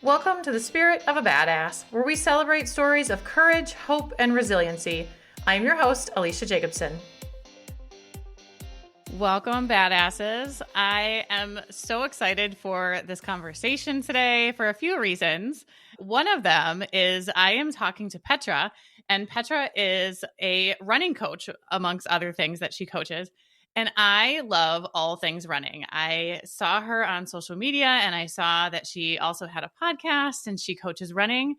Welcome to the Spirit of a Badass, where we celebrate stories of courage, hope, and resiliency. I'm your host, Alecia Jacobson. Welcome, badasses. I am so excited for this conversation today for a few reasons. One of them is I am talking to Petra, and Petra is a running coach, amongst other things that she coaches. And I love all things running. I saw her on social media, and I saw that she also had a podcast and she coaches running.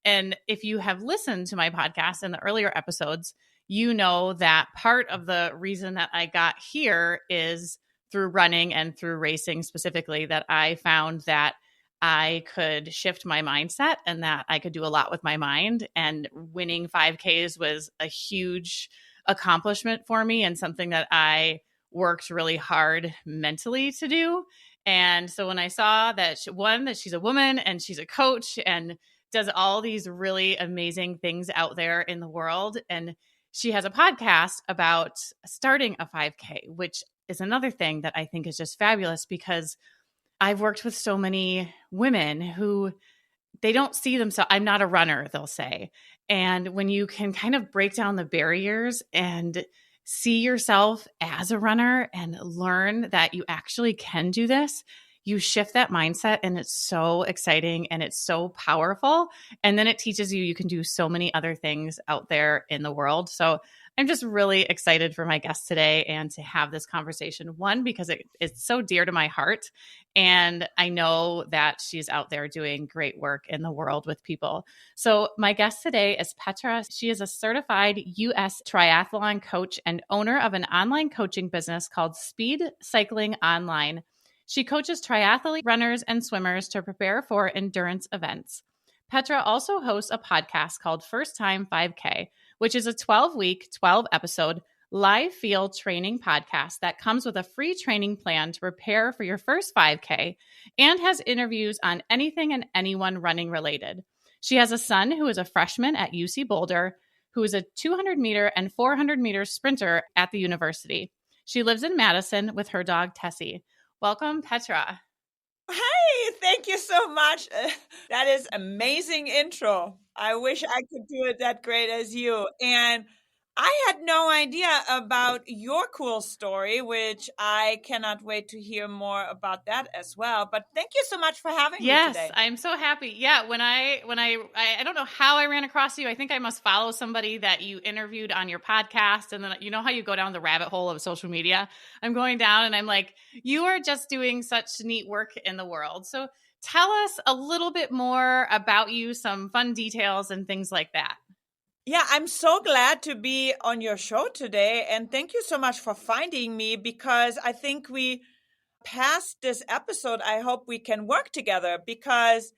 And if you have listened to my podcast in the earlier episodes, you know that part of the reason that I got here is through running and through racing specifically, that I found that I could shift my mindset and that I could do a lot with my mind. And winning 5Ks was a huge accomplishment for me and something that I worked really hard mentally to do. And so when I saw that that she's a woman and she's a coach and does all these really amazing things out there in the world, and she has a podcast about starting a 5K, which is another thing that I think is just fabulous, because I've worked with so many women who they don't see themselves. I'm not a runner, they'll say. And when you can kind of break down the barriers and see yourself as a runner and learn that you actually can do this, you shift that mindset, and it's so exciting and it's so powerful. And then it teaches you can do so many other things out there in the world. So I'm just really excited for my guest today and to have this conversation. One, because it's so dear to my heart. And I know that she's out there doing great work in the world with people. So my guest today is Petra. She is a certified U.S. triathlon coach and owner of an online coaching business called Speed Cycling Online. She coaches triathlete runners and swimmers to prepare for endurance events. Petra also hosts a podcast called First Time 5K, which is a 12-week, 12-episode live field training podcast that comes with a free training plan to prepare for your first 5K and has interviews on anything and anyone running related. She has a son who is a freshman at UC Boulder, who is a 200-meter and 400-meter sprinter at the university. She lives in Madison with her dog, Tessie. Welcome, Petra. Hey, thank you so much. That is amazing intro. I wish I could do it that great as you. And I had no idea about your cool story, which I cannot wait to hear more about that as well. But thank you so much for having me today. Yes, I'm so happy. Yeah, when I don't know how I ran across you. I think I must follow somebody that you interviewed on your podcast, and then you know how you go down the rabbit hole of social media. I'm going down and I'm like, you are just doing such neat work in the world. So tell us a little bit more about you, some fun details and things like that. Yeah, I'm so glad to be on your show today. And thank you so much for finding me, because I think past this episode, I hope we can work together, because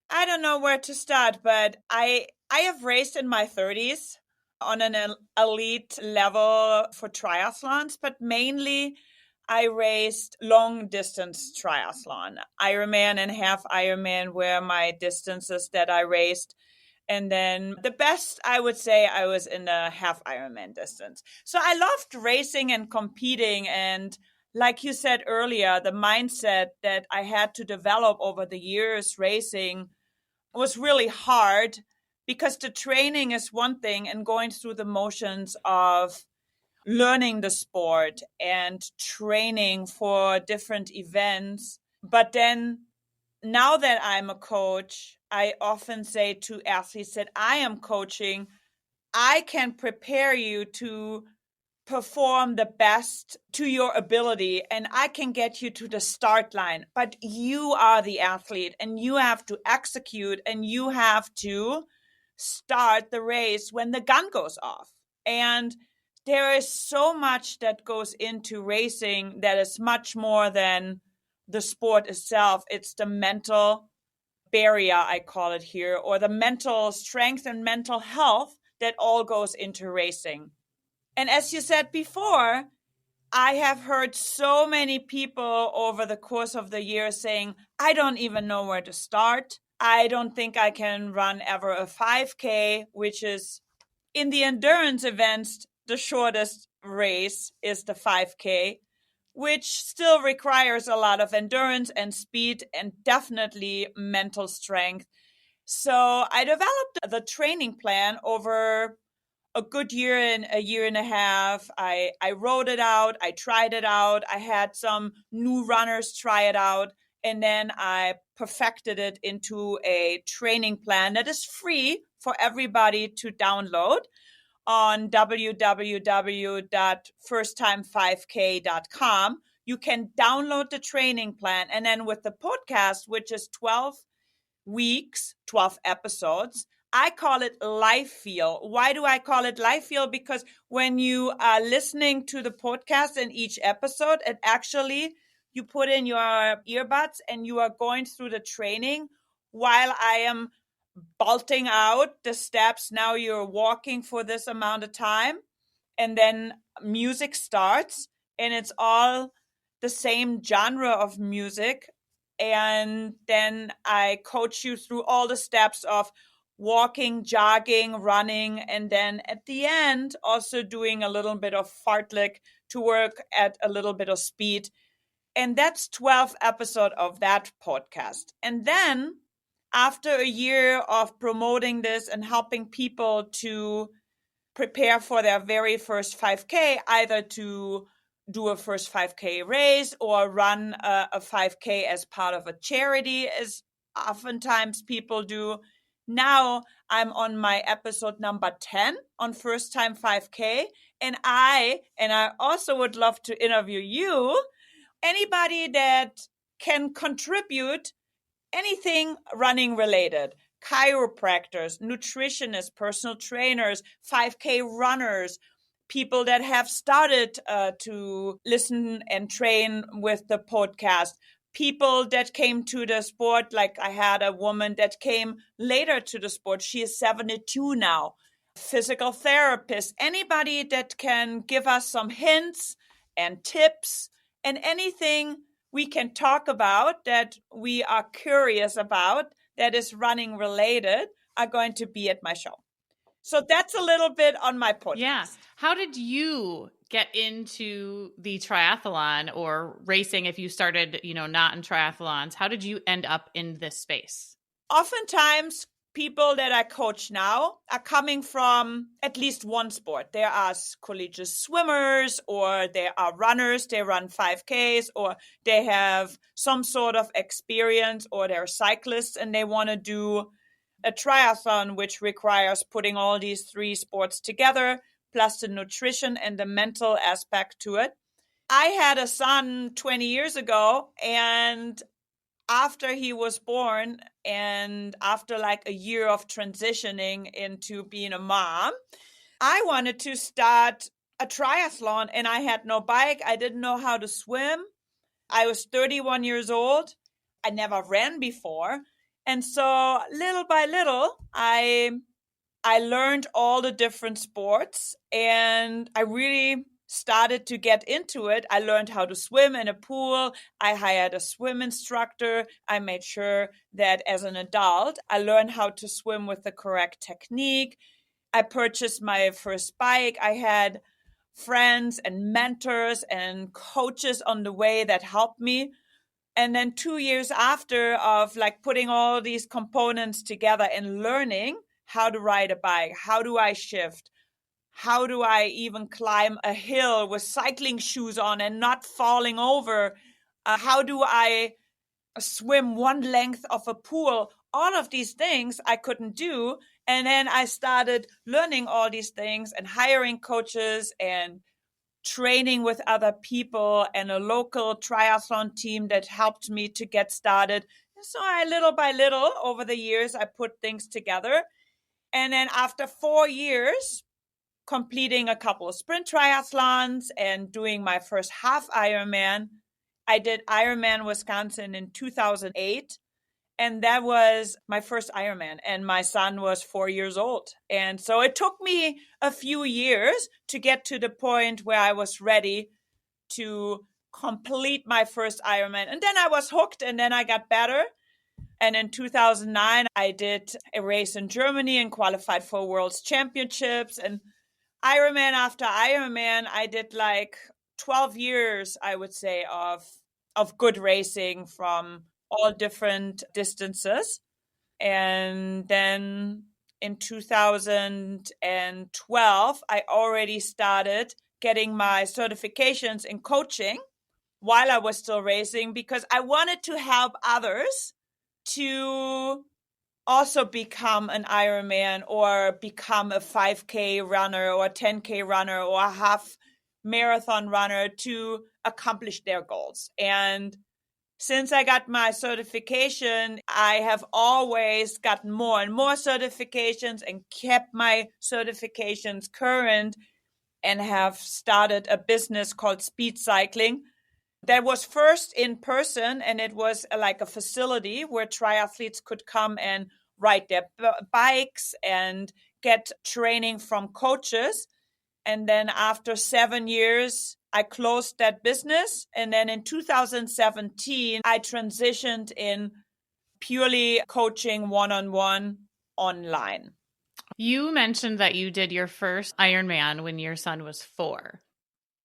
I don't know where to start, but I have raced in my 30s on an elite level for triathlons, but mainly I raced long distance triathlon. Ironman and half Ironman were my distances that I raced. And then the best, I would say, I was in the half Ironman distance. So I loved racing and competing. And like you said earlier, the mindset that I had to develop over the years racing was really hard, because the training is one thing and going through the motions of learning the sport and training for different events. But then now that I'm a coach, I often say to athletes that I am coaching, I can prepare you to perform the best to your ability, and I can get you to the start line. But you are the athlete, and you have to execute, and you have to start the race when the gun goes off. And there is so much that goes into racing that is much more than the sport itself. It's the mental barrier, I call it here, or the mental strength and mental health that all goes into racing. And as you said before, I have heard so many people over the course of the year saying, I don't even know where to start. I don't think I can run ever a 5K, which is in the endurance events, the shortest race is the 5K, which still requires a lot of endurance and speed and definitely mental strength. So I developed the training plan over a good year and a year and a half. I wrote it out. I tried it out. I had some new runners try it out. And then I perfected it into a training plan that is free for everybody to download on www.firsttimefivek.com. You can download the training plan. And then with the podcast, which is 12 weeks, 12 episodes, I call it Life Feel. Why do I call it Life Feel? Because when you are listening to the podcast in each episode, it actually, you put in your earbuds and you are going through the training while I am bolting out the steps. Now you're walking for this amount of time, and then music starts, and it's all the same genre of music. And then I coach you through all the steps of walking, jogging, running, and then at the end, also doing a little bit of fartlek to work at a little bit of speed. And that's 12 episodes of that podcast. And then after a year of promoting this and helping people to prepare for their very first 5K, either to do a first 5K race or run a 5K as part of a charity, as oftentimes people do. Now I'm on my episode number 10 on First Time 5K. And I also would love to interview you, anybody that can contribute anything running related, chiropractors, nutritionists, personal trainers, 5K runners, people that have started to listen and train with the podcast, people that came to the sport. Like I had a woman that came later to the sport. She is 72 now. Physical therapists, anybody that can give us some hints and tips and anything we can talk about that we are curious about that is running related are going to be at my show. So that's a little bit on my podcast. Yeah. How did you get into the triathlon or racing if you started, not in triathlons? How did you end up in this space? Oftentimes, people that I coach now are coming from at least one sport. There are collegiate swimmers, or there are runners, they run 5Ks, or they have some sort of experience, or they're cyclists and they want to do a triathlon, which requires putting all these three sports together, plus the nutrition and the mental aspect to it. I had a son 20 years ago, and after he was born and after like a year of transitioning into being a mom, I wanted to start a triathlon, and I had no bike. I didn't know how to swim. I was 31 years old. I never ran before. And so little by little, I learned all the different sports, and I really started to get into it. I learned how to swim in a pool. I hired a swim instructor. I made sure that as an adult, I learned how to swim with the correct technique. I purchased my first bike. I had friends and mentors and coaches on the way that helped me. And then 2 years after of like putting all these components together and learning how to ride a bike, how do I shift? How do I even climb a hill with cycling shoes on and not falling over? How do I swim one length of a pool? All of these things I couldn't do. And then I started learning all these things and hiring coaches and training with other people and a local triathlon team that helped me to get started. And so little by little, over the years, I put things together. And then after 4 years, completing a couple of sprint triathlons and doing my first half Ironman, I did Ironman Wisconsin in 2008. And that was my first Ironman. And my son was 4 years old. And so it took me a few years to get to the point where I was ready to complete my first Ironman. And then I was hooked, and then I got better. And in 2009, I did a race in Germany and qualified for World's Championships. And Ironman after Ironman, I did like 12 years, I would say, of good racing from all different distances. And then in 2012, I already started getting my certifications in coaching while I was still racing, because I wanted to help others to also become an Ironman or become a 5K runner or a 10K runner or a half marathon runner to accomplish their goals. And since I got my certification, I have always gotten more and more certifications and kept my certifications current, and have started a business called Speed Cycling. That was first in person, and it was like a facility where triathletes could come and ride their bikes and get training from coaches. And then after 7 years, I closed that business. And then in 2017, I transitioned in purely coaching one-on-one online. You mentioned that you did your first Ironman when your son was 4.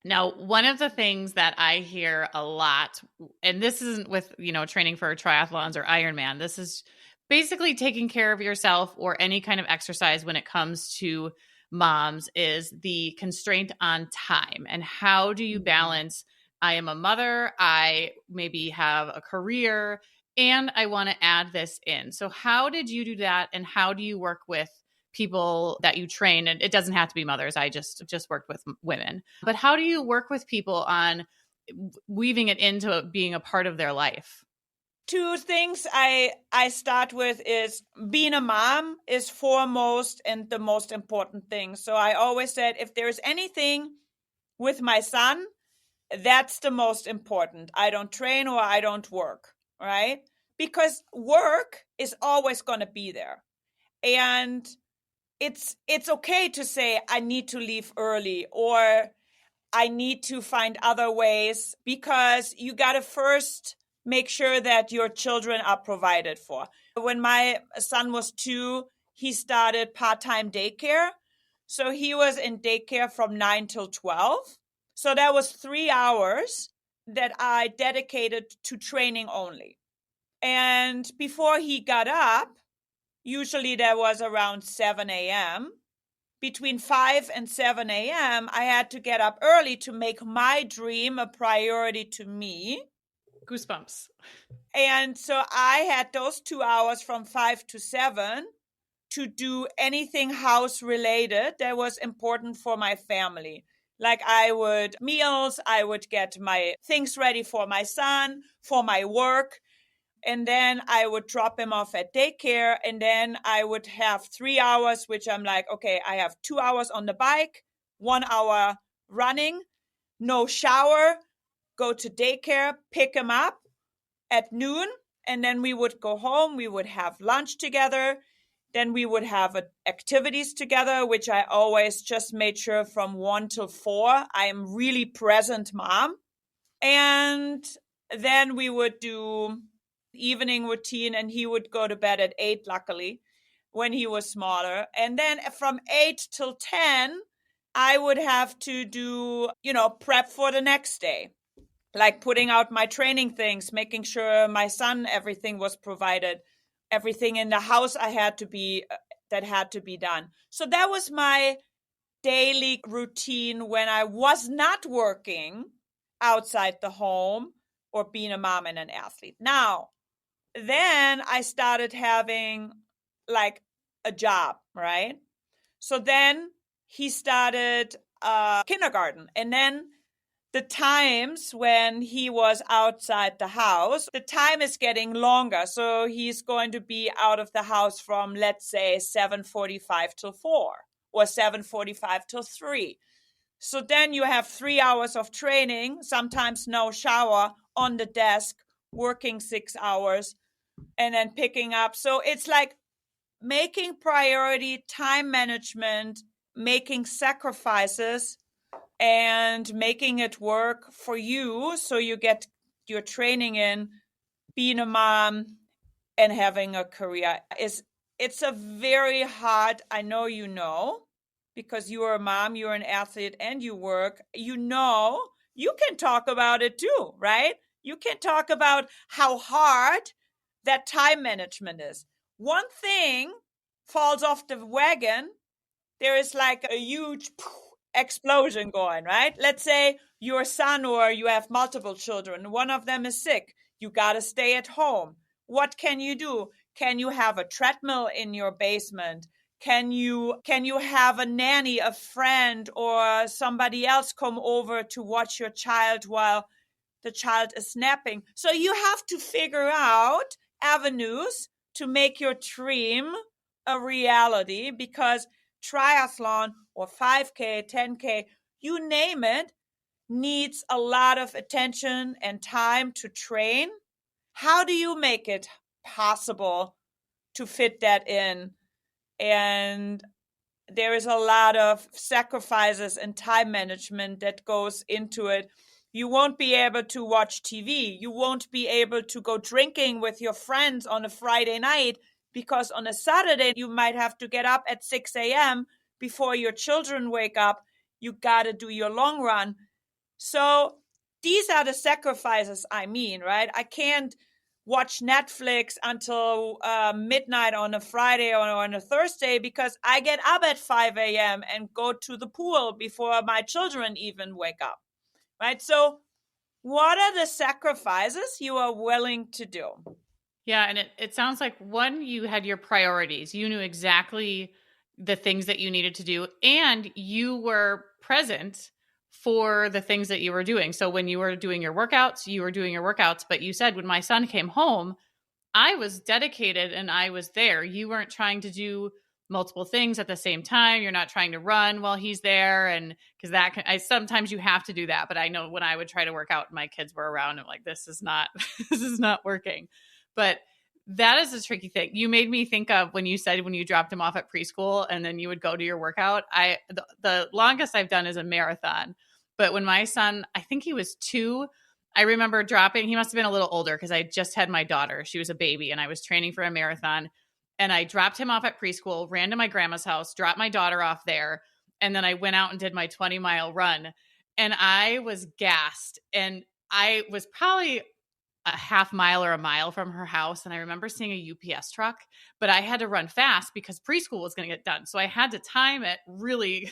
Now, one of the things that I hear a lot, and this isn't with, training for triathlons or Ironman, this is basically taking care of yourself or any kind of exercise when it comes to moms, is the constraint on time. And how do you balance, I am a mother, I maybe have a career, and I want to add this in. So how did you do that? And how do you work with people that you train? And it doesn't have to be mothers. I just worked with women. But how do you work with people on weaving it into being a part of their life? 2 things I start with is being a mom is foremost and the most important thing. So I always said, if there's anything with my son, that's the most important. I don't train or I don't work, right? Because work is always going to be there. And it's okay to say, I need to leave early, or I need to find other ways, because you got to first make sure that your children are provided for. When my son was 2, he started part-time daycare. So he was in daycare from 9 till 12. So that was 3 hours that I dedicated to training only. And before he got up, usually that was around 7 a.m., between 5 and 7 a.m., I had to get up early to make my dream a priority to me. Goosebumps. And so I had those 2 hours from 5 to 7 to do anything house related that was important for my family. Like I would get my things ready for my son, for my work. And then I would drop him off at daycare. And then I would have 3 hours, which I'm like, okay, I have 2 hours on the bike, 1 hour running, no shower, go to daycare, pick him up at noon. And then we would go home. We would have lunch together. Then we would have activities together, which I always just made sure from 1 till 4, I am really present mom. And then we would do evening routine, and he would go to bed at 8, luckily, when he was smaller. And then from 8 till 10, I would have to do, prep for the next day, like putting out my training things, making sure my son, everything was provided, everything in the house that had to be done. So that was my daily routine when I was not working outside the home or being a mom and an athlete. Now, then I started having like a job, right? So then he started kindergarten. And then the times when he was outside the house, the time is getting longer. So he's going to be out of the house from, let's say, 7:45 till 4 or 7:45 till 3. So then you have 3 hours of training, sometimes no shower, on the desk, working 6 hours, and then picking up. So it's like making priority, time management, making sacrifices, and making it work for you so you get your training in, being a mom and having a career. It's a very hard, I know, because you are a mom, you're an athlete, and you work, you can talk about it too, right? You can talk about how hard that time management is. One thing falls off the wagon, there is like a huge explosion going, right? Let's say your son or you have multiple children, one of them is sick. You got to stay at home. What can you do? Can you have a treadmill in your basement? Can you have a nanny, a friend, or somebody else come over to watch your child while the child is napping? So you have to figure out avenues to make your dream a reality, because triathlon or 5K, 10K, you name it, needs a lot of attention and time to train. How do you make it possible to fit that in? And there is a lot of sacrifices and time management that goes into it. You won't be able to watch TV. You won't be able to go drinking with your friends on a Friday night, because on a Saturday, you might have to get up at 6 a.m. before your children wake up. You got to do your long run. So these are the sacrifices I mean, right? I can't watch Netflix until midnight on a Friday or on a Thursday, because I get up at 5 a.m. and go to the pool before my children even wake up, right? So what are the sacrifices you are willing to do? Yeah, and it sounds like, one, you had your priorities. You knew exactly the things that you needed to do, and you were present for the things that you were doing. So when you were doing your workouts, you were doing your workouts. But you said, when my son came home, I was dedicated and I was there. You weren't trying to do multiple things at the same time. You're not trying to run while he's there. And because sometimes you have to do that. But I know when I would try to work out and my kids were around, I'm like, this is not, this is not working. But that is a tricky thing. You made me think of when you said when you dropped him off at preschool and then you would go to your workout. The longest I've done is a marathon. But when my son, I think he was 2, I remember dropping, he must have been a little older because I just had my daughter. She was a baby and I was training for a marathon. And I dropped him off at preschool, ran to my grandma's house, dropped my daughter off there. And then I went out and did my 20-mile run. And I was gassed. And I was probably a half mile or a mile from her house. And I remember seeing a UPS truck, but I had to run fast because preschool was going to get done. So I had to time it really,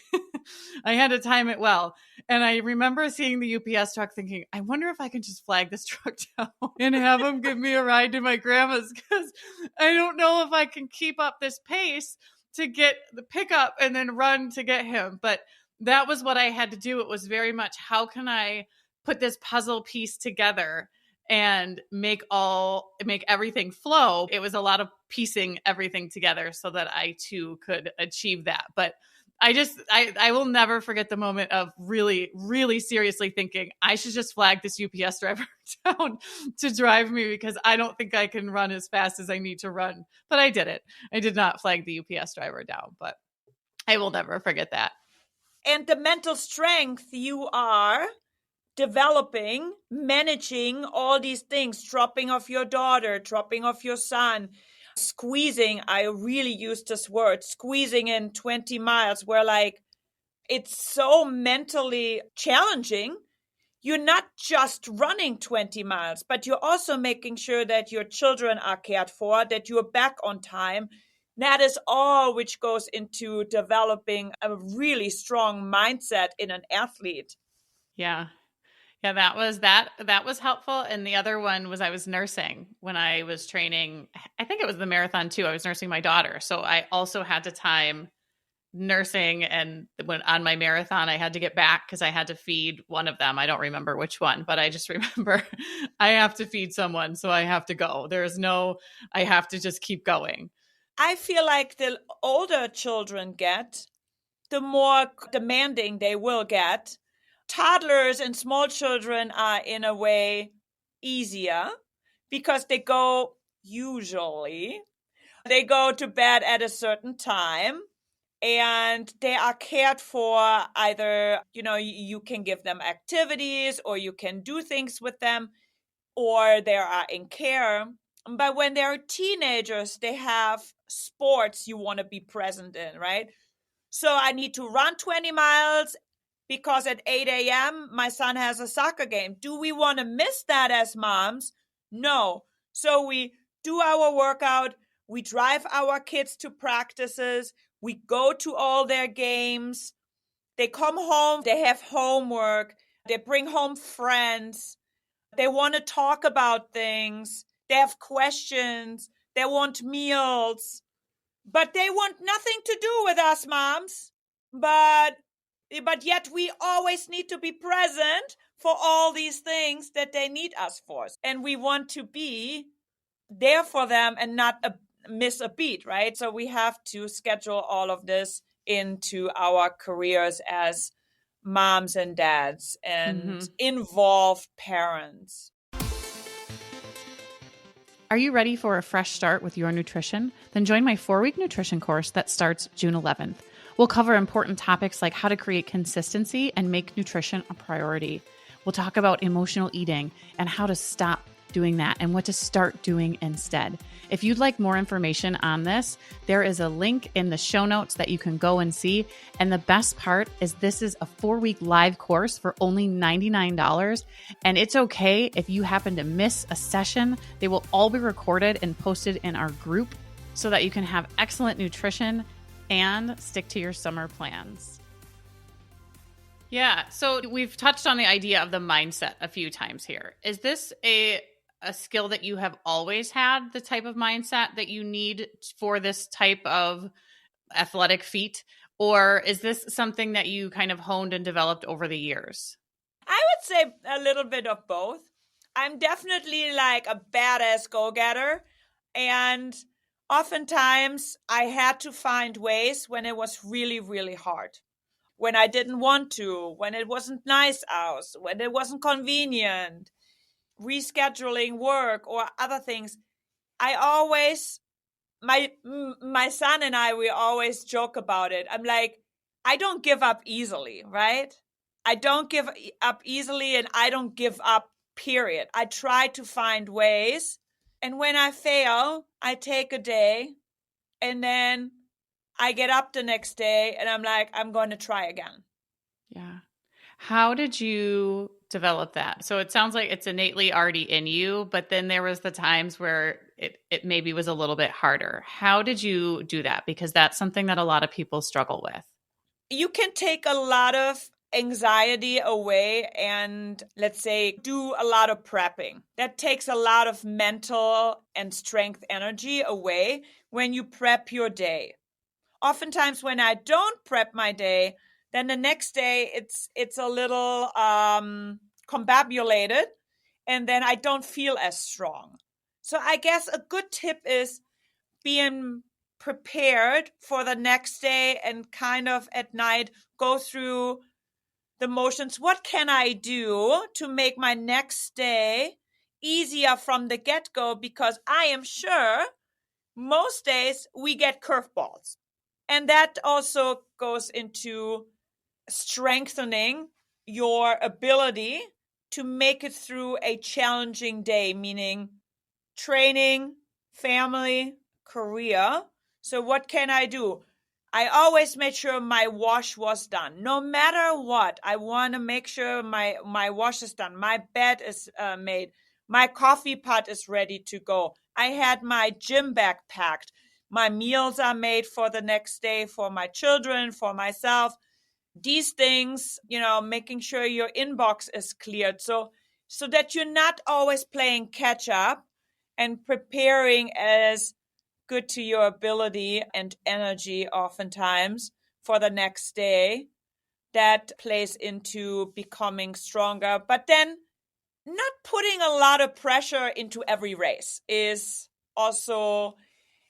I had to time it well. And I remember seeing the UPS truck thinking, I wonder if I can just flag this truck down and have him give me a ride to my grandma's, because I don't know if I can keep up this pace to get the pickup and then run to get him. But that was what I had to do. It was very much, how can I put this puzzle piece together and make everything flow? It was a lot of piecing everything together so that I too could achieve that. But I will never forget the moment of really, really seriously thinking I should just flag this UPS driver down to drive me, because I don't think I can run as fast as I need to run. But I did it. I did not flag the UPS driver down, but I will never forget that. And the mental strength you are developing, managing all these things, dropping off your daughter, dropping off your son, squeezing, I really use this word, squeezing in 20 miles, where like it's so mentally challenging. You're not just running 20 miles, but you're also making sure that your children are cared for, that you're back on time. That is all which goes into developing a really strong mindset in an athlete. Yeah. Yeah, that was helpful. And the other one was, I was nursing when I was training. I think it was the marathon too. I was nursing my daughter. So I also had to time nursing, and when on my marathon I had to get back because I had to feed one of them. I don't remember which one, but I just remember I have to feed someone, so I have to go. I have to just keep going. I feel like the older children get, the more demanding they will get. Toddlers and small children are in a way easier because they go to bed at a certain time and they are cared for. Either, you can give them activities or you can do things with them, or they are in care. But when they're teenagers, they have sports you want to be present in, right? So I need to run 20 miles because at 8 a.m. my son has a soccer game. Do we want to miss that as moms? No. So we do our workout. We drive our kids to practices. We go to all their games. They come home. They have homework. They bring home friends. They want to talk about things. They have questions. They want meals. But they want nothing to do with us moms. But yet we always need to be present for all these things that they need us for. And we want to be there for them and not miss a beat, right? So we have to schedule all of this into our careers as moms and dads and involve parents. Are you ready for a fresh start with your nutrition? Then join my 4-week nutrition course that starts June 11th. We'll cover important topics like how to create consistency and make nutrition a priority. We'll talk about emotional eating and how to stop doing that and what to start doing instead. If you'd like more information on this, there is a link in the show notes that you can go and see. And the best part is this is a 4-week live course for only $99. And it's okay if you happen to miss a session. They will all be recorded and posted in our group so that you can have excellent nutrition and stick to your summer plans. Yeah, so we've touched on the idea of the mindset a few times here. Is this a skill that you have always had, the type of mindset that you need for this type of athletic feat? Or is this something that you kind of honed and developed over the years? I would say a little bit of both. I'm definitely like a badass go-getter. And oftentimes I had to find ways when it was really, really hard. When I didn't want to, when it wasn't nice out, when it wasn't convenient, rescheduling work or other things. I always, my son and I, we always joke about it. I'm like, I don't give up easily, right? I don't give up easily and I don't give up, period. I try to find ways. And when I fail, I take a day and then I get up the next day and I'm like, I'm going to try again. Yeah. How did you develop that? So it sounds like it's innately already in you, but then there was the times where it maybe was a little bit harder. How did you do that? Because that's something that a lot of people struggle with. You can take a lot of anxiety away and, let's say, do a lot of prepping. That takes a lot of mental and strength energy away when you prep your day. Oftentimes when I don't prep my day, then the next day it's a little combobulated and then I don't feel as strong. So I guess a good tip is being prepared for the next day and kind of at night go through the motions. What can I do to make my next day easier from the get-go? Because I am sure most days we get curveballs. And that also goes into strengthening your ability to make it through a challenging day, meaning training, family, career. So what can I do? I always made sure my wash was done. No matter what, I want to make sure my wash is done. My bed is made. My coffee pot is ready to go. I had my gym bag packed. My meals are made for the next day for my children, for myself. These things, making sure your inbox is cleared so that you're not always playing catch up and preparing as good to your ability and energy oftentimes for the next day. That plays into becoming stronger. But then not putting a lot of pressure into every race is also,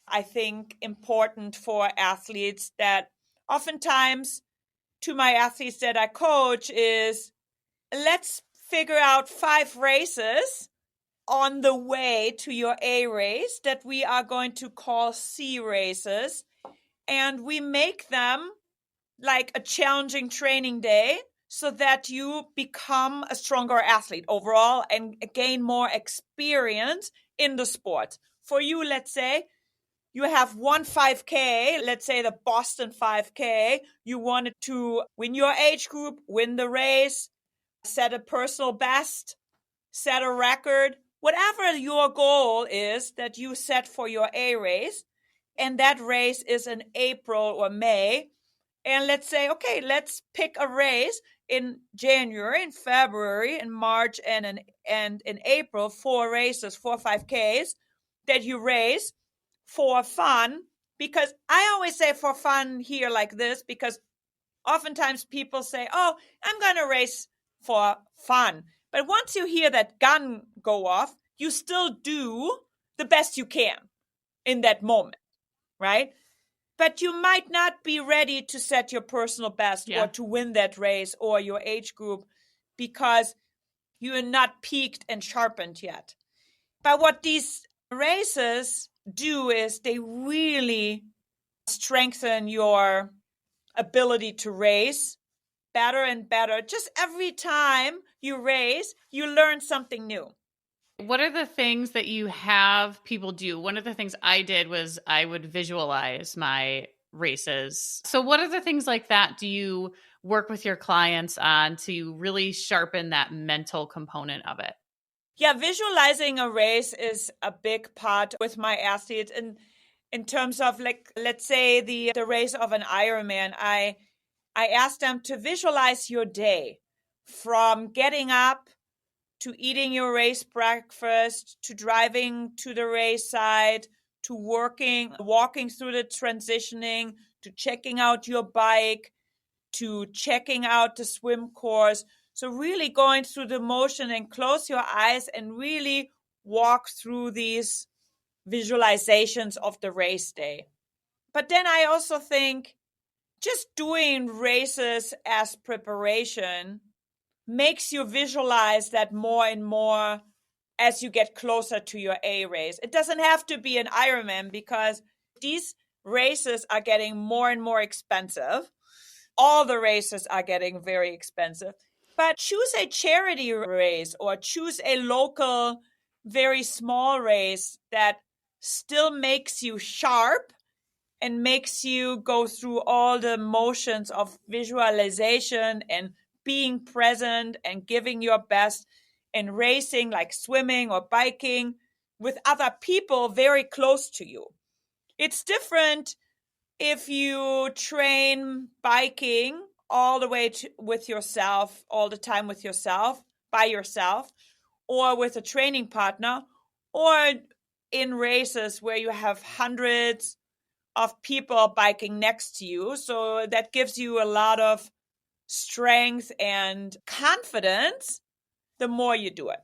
I think, important for athletes. That oftentimes to my athletes that I coach is, let's figure out 5 races on the way to your A race that we are going to call C races. And we make them like a challenging training day so that you become a stronger athlete overall and gain more experience in the sport. For you, let's say, you have one 5K, let's say the Boston 5K, you wanted to win your age group, win the race, set a personal best, set a record, whatever your goal is that you set for your A race. And that race is in April or May. And let's say, okay, let's pick a race in January, in February, in March, and in April, 4 races, 4 5Ks that you race for fun. Because I always say for fun here like this, because oftentimes people say, oh, I'm going to race for fun. But once you hear that gun go off, you still do the best you can in that moment, right? But you might not be ready to set your personal best or to win that race or your age group because you are not peaked and sharpened yet. But what these races do is they really strengthen your ability to race better and better. Just every time you race, you learn something new. What are the things that you have people do? One of the things I did was I would visualize my races. So what are the things like that do you work with your clients on to really sharpen that mental component of it? Yeah, visualizing a race is a big part with my athletes. And in terms of, like, let's say the race of an Ironman, I ask them to visualize your day from getting up to eating your race breakfast, to driving to the race site, to walking through the transitioning, to checking out your bike, to checking out the swim course. So really going through the motion, and close your eyes and really walk through these visualizations of the race day. But then I also think just doing races as preparation makes you visualize that more and more as you get closer to your A race. It doesn't have to be an Ironman because these races are getting more and more expensive. All the races are getting very expensive. But choose a charity race or choose a local, very small race that still makes you sharp and makes you go through all the motions of visualization and being present and giving your best and racing, like swimming or biking with other people very close to you. It's different if you train biking all the way with yourself, all the time with yourself, by yourself, or with a training partner, or in races where you have hundreds of people biking next to you. So that gives you a lot of strength and confidence the more you do it.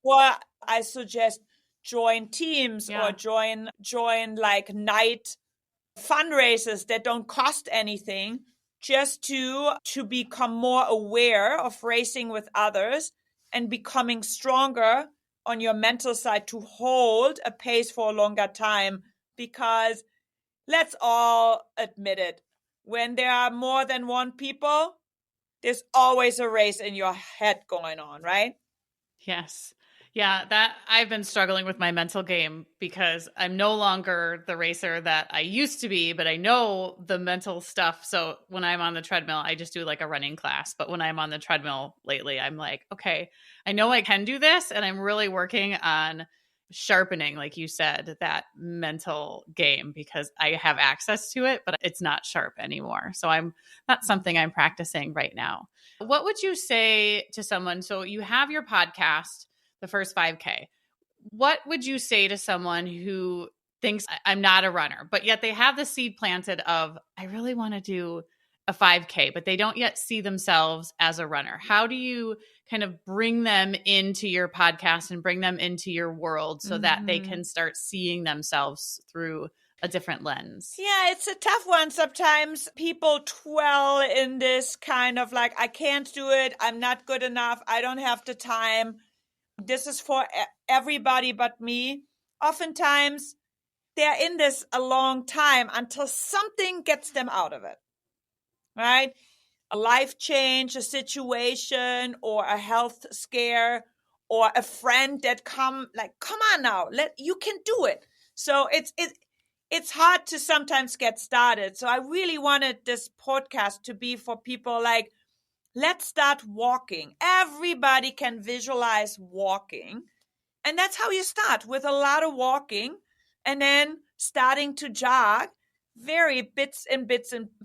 Or I suggest join teams or join like night fundraisers that don't cost anything, just to become more aware of racing with others and becoming stronger on your mental side to hold a pace for a longer time. Because let's all admit it, when there are more than one people, there's always a race in your head going on, right? Yes. Yeah, that I've been struggling with my mental game because I'm no longer the racer that I used to be, but I know the mental stuff. So when I'm on the treadmill, I just do like a running class. But when I'm on the treadmill lately, I'm like, okay, I know I can do this. And I'm really working on sharpening, like you said, that mental game because I have access to it, but it's not sharp anymore. So that's something I'm practicing right now. What would you say to someone? So you have your podcast, the first 5K. What would you say to someone who thinks I'm not a runner, but yet they have the seed planted of, I really want to do a 5K, but they don't yet see themselves as a runner? How do you kind of bring them into your podcast and bring them into your world so that they can start seeing themselves through a different lens? Yeah, it's a tough one. Sometimes people dwell in this kind of like, I can't do it. I'm not good enough. I don't have the time. This is for everybody but me. Oftentimes they're in this a long time until something gets them out of it, right? A life change, a situation, or a health scare, or a friend that come on now, you can do it. So it's hard to sometimes get started. So I really wanted this podcast to be for people like, let's start walking. Everybody can visualize walking. And that's how you start, with a lot of walking and then starting to jog, very bits and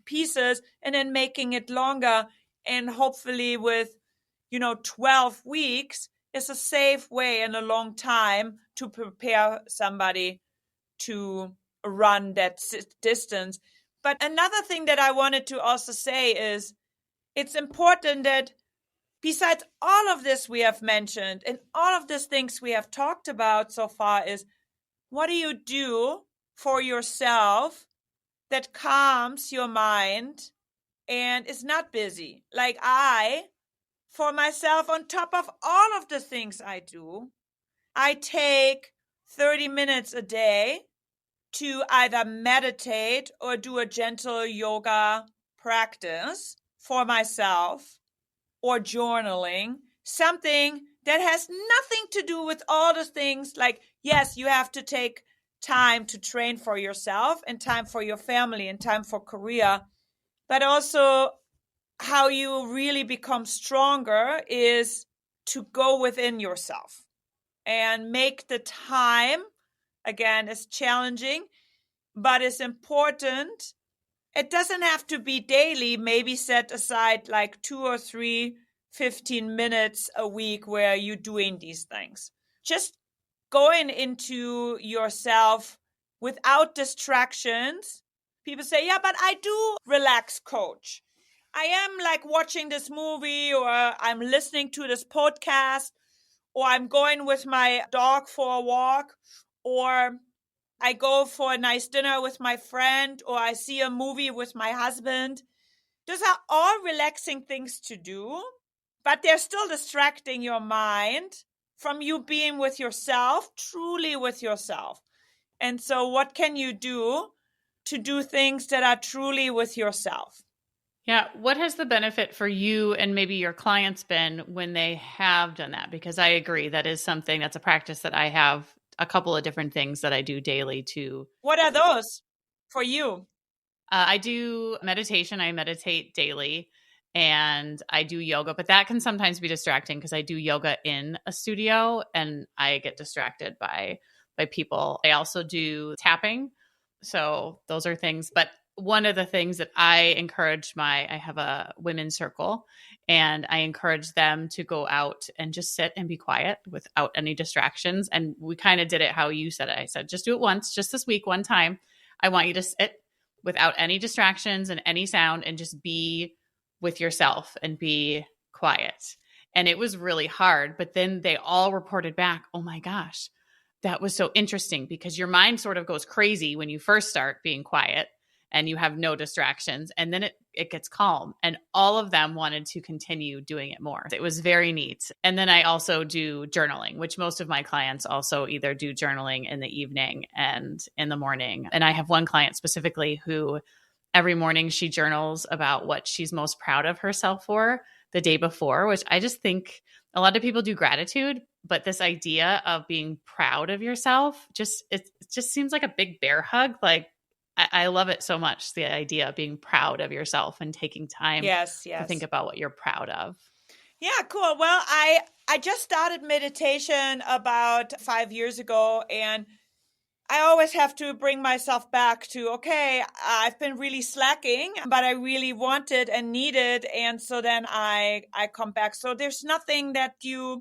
pieces, and then making it longer. And hopefully with, 12 weeks is a safe way and a long time to prepare somebody to run that distance. But another thing that I wanted to also say is it's important that besides all of this we have mentioned and all of these things we have talked about so far is, what do you do for yourself that calms your mind and is not busy? Like for myself, on top of all of the things I do, I take 30 minutes a day to either meditate or do a gentle yoga practice for myself, or journaling, something that has nothing to do with all the things. Like, yes, you have to take time to train for yourself and time for your family and time for career, but also how you really become stronger is to go within yourself and make the time. Again, it's challenging, but it's important. It doesn't have to be daily. Maybe set aside like 2 or 3, 15 minutes a week where you're doing these things. Just going into yourself without distractions. People say, yeah, but I do relax coach. I am like watching this movie, or I'm listening to this podcast, or I'm going with my dog for a walk, or I go for a nice dinner with my friend, or I see a movie with my husband. Those are all relaxing things to do, but they're still distracting your mind from you being with yourself, truly with yourself. And so what can you do to do things that are truly with yourself? Yeah. What has the benefit for you and maybe your clients been when they have done that? Because I agree that is something that's a practice that I have a couple of different things that I do daily to. What are those for you? I do meditation. I meditate daily, and I do yoga, but that can sometimes be distracting because I do yoga in a studio and I get distracted by people. I also do tapping. So those are things, but one of the things that I encourage I have a women's circle, and I encourage them to go out and just sit and be quiet without any distractions. And we kind of did it how you said it. I said, just do it once, just this week, one time. I want you to sit without any distractions and any sound and just be with yourself and be quiet. And it was really hard, but then they all reported back, oh my gosh, that was so interesting, because your mind sort of goes crazy when you first start being quiet and you have no distractions, and then it gets calm. And all of them wanted to continue doing it more. It was very neat. And then I also do journaling, which most of my clients also either do journaling in the evening and in the morning. And I have one client specifically who every morning she journals about what she's most proud of herself for the day before, which I just think a lot of people do gratitude, but this idea of being proud of yourself, it just seems like a big bear hug. Like, I love it so much, the idea of being proud of yourself and taking time to think about what you're proud of. Yeah, cool. Well, I just started meditation about 5 years ago, and I always have to bring myself back to, okay, I've been really slacking, but I really wanted and needed. And so then I come back. So there's nothing that it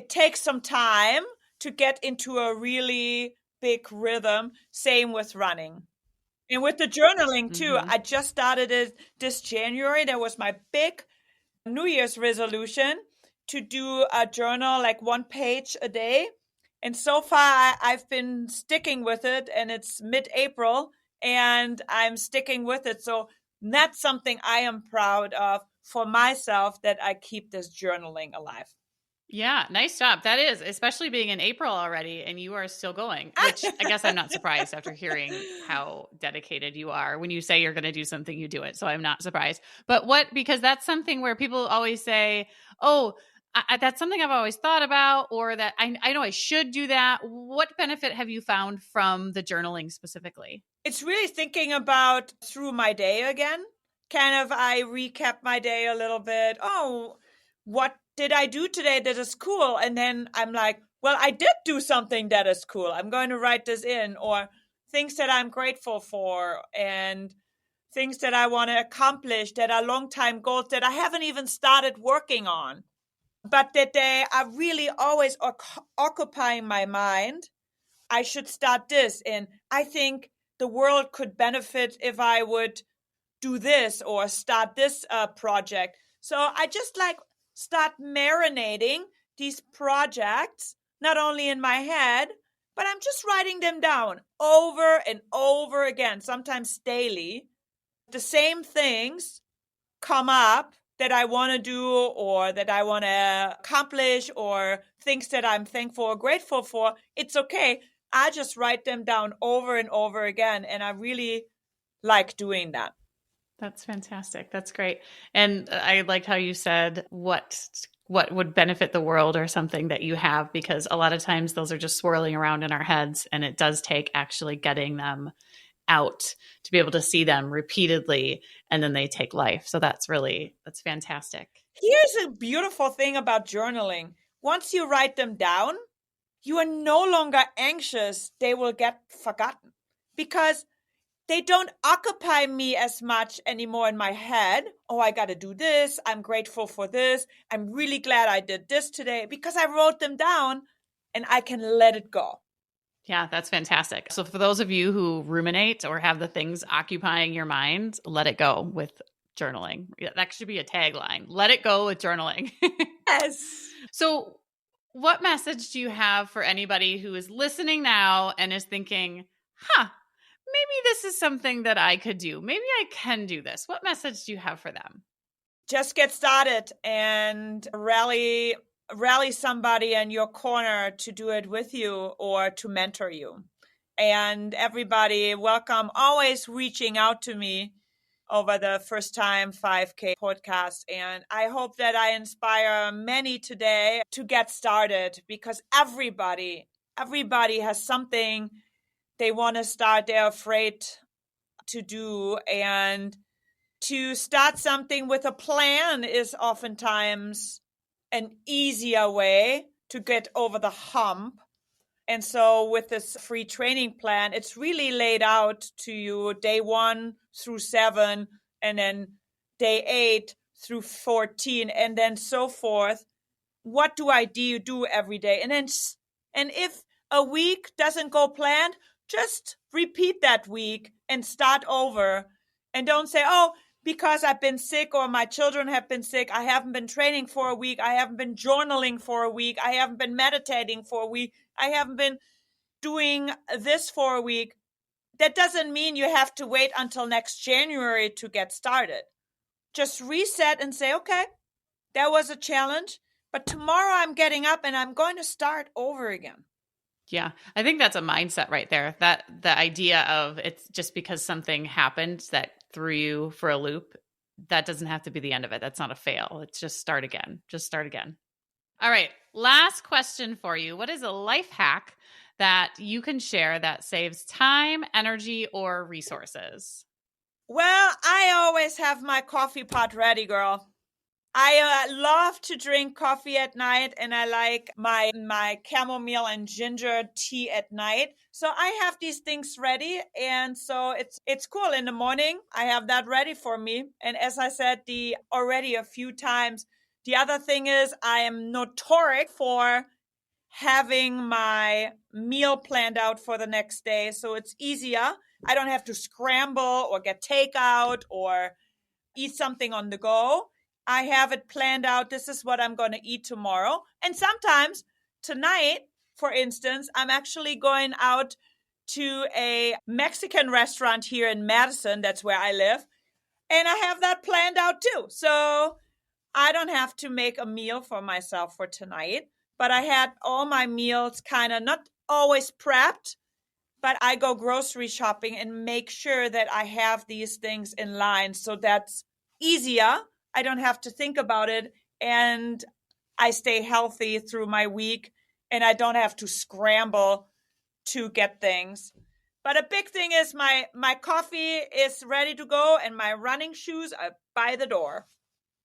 takes some time to get into a really big rhythm. Same with running. And with the journaling too. I just started it this January. That was my big New Year's resolution, to do a journal, like 1 page a day. And so far I've been sticking with it, and it's mid-April and I'm sticking with it. So that's something I am proud of for myself, that I keep this journaling alive. Yeah, nice job. That is, especially being in April already and you are still going, which I guess I'm not surprised after hearing how dedicated you are. When you say you're going to do something, you do it. So I'm not surprised. But because that's something where people always say, oh, that's something I've always thought about, or that I know I should do that. What benefit have you found from the journaling specifically? It's really thinking about through my day again. Kind of, I recap my day a little bit. Oh, what did I do today that is cool? And then I'm like, well, I did do something that is cool. I'm going to write this in, or things that I'm grateful for, and things that I want to accomplish that are long time goals that I haven't even started working on, but that they are really always occupying my mind. I should start this, and I think the world could benefit if I would do this or start this project. So I just like start marinating these projects, not only in my head, but I'm just writing them down over and over again, sometimes daily. The same things come up that I want to do or that I want to accomplish, or things that I'm thankful or grateful for. It's okay. I just write them down over and over again. And I really like doing that. That's fantastic. That's great. And I liked how you said what would benefit the world, or something that you have, because a lot of times those are just swirling around in our heads, and it does take actually getting them out to be able to see them repeatedly, and then they take life. So that's fantastic. Here's a beautiful thing about journaling. Once you write them down, you are no longer anxious they will get forgotten, because they don't occupy me as much anymore in my head. Oh, I got to do this. I'm grateful for this. I'm really glad I did this today, because I wrote them down and I can let it go. Yeah, that's fantastic. So for those of you who ruminate or have the things occupying your mind, let it go with journaling. That should be a tagline. Let it go with journaling. Yes. So what message do you have for anybody who is listening now and is thinking, maybe this is something that I could do. Maybe I can do this. What message do you have for them? Just get started and rally somebody in your corner to do it with you or to mentor you. And everybody, welcome, always reaching out to me over the First Time 5K podcast. And I hope that I inspire many today to get started, because everybody has something they want to start, they're afraid to do. And to start something with a plan is oftentimes an easier way to get over the hump. And so with this free training plan, it's really laid out to you day 1 through 7, and then day 8 through 14, and then so forth. What do I do every day? And if a week doesn't go planned, just repeat that week and start over. And don't say, oh, because I've been sick or my children have been sick, I haven't been training for a week, I haven't been journaling for a week, I haven't been meditating for a week, I haven't been doing this for a week. That doesn't mean you have to wait until next January to get started. Just reset and say, okay, that was a challenge, but tomorrow I'm getting up and I'm going to start over again. Yeah, I think that's a mindset right there. That the idea of it's just because something happened that threw you for a loop, that doesn't have to be the end of it. That's not a fail. It's just start again. Just start again. All right. Last question for you. What is a life hack that you can share that saves time, energy, or resources? Well, I always have my coffee pot ready, girl. I love to drink coffee at night, and I like my chamomile and ginger tea at night. So I have these things ready, and so it's cool. In the morning, I have that ready for me. And as I said already a few times, the other thing is I am notorious for having my meal planned out for the next day, so it's easier. I don't have to scramble or get takeout or eat something on the go. I have it planned out. This is what I'm going to eat tomorrow. And sometimes tonight, for instance, I'm actually going out to a Mexican restaurant here in Madison. That's where I live. And I have that planned out too. So I don't have to make a meal for myself for tonight. But I had all my meals kind of not always prepped, but I go grocery shopping and make sure that I have these things in line. So that's easier. I don't have to think about it. And I stay healthy through my week and I don't have to scramble to get things. But a big thing is my coffee is ready to go and my running shoes are by the door.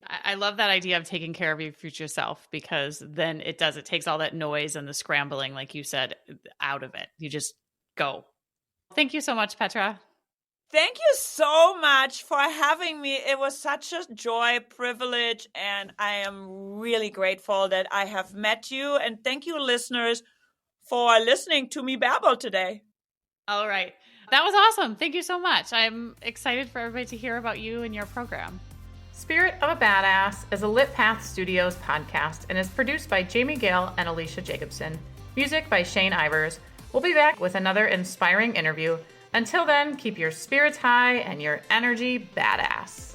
I love that idea of taking care of your future self, because then it takes all that noise and the scrambling, like you said, out of it. You just go. Thank you so much, Petra. Thank you so much for having me. It was such a joy, privilege, and I am really grateful that I have met you. And thank you, listeners, for listening to me babble today. All right. That was awesome. Thank you so much. I'm excited for everybody to hear about you and your program. Spirit of a Badass is a Lit Path Studios podcast and is produced by Jamie Gale and Alecia Jacobson. Music by Shane Ivers. We'll be back with another inspiring interview. Until then, keep your spirits high and your energy badass.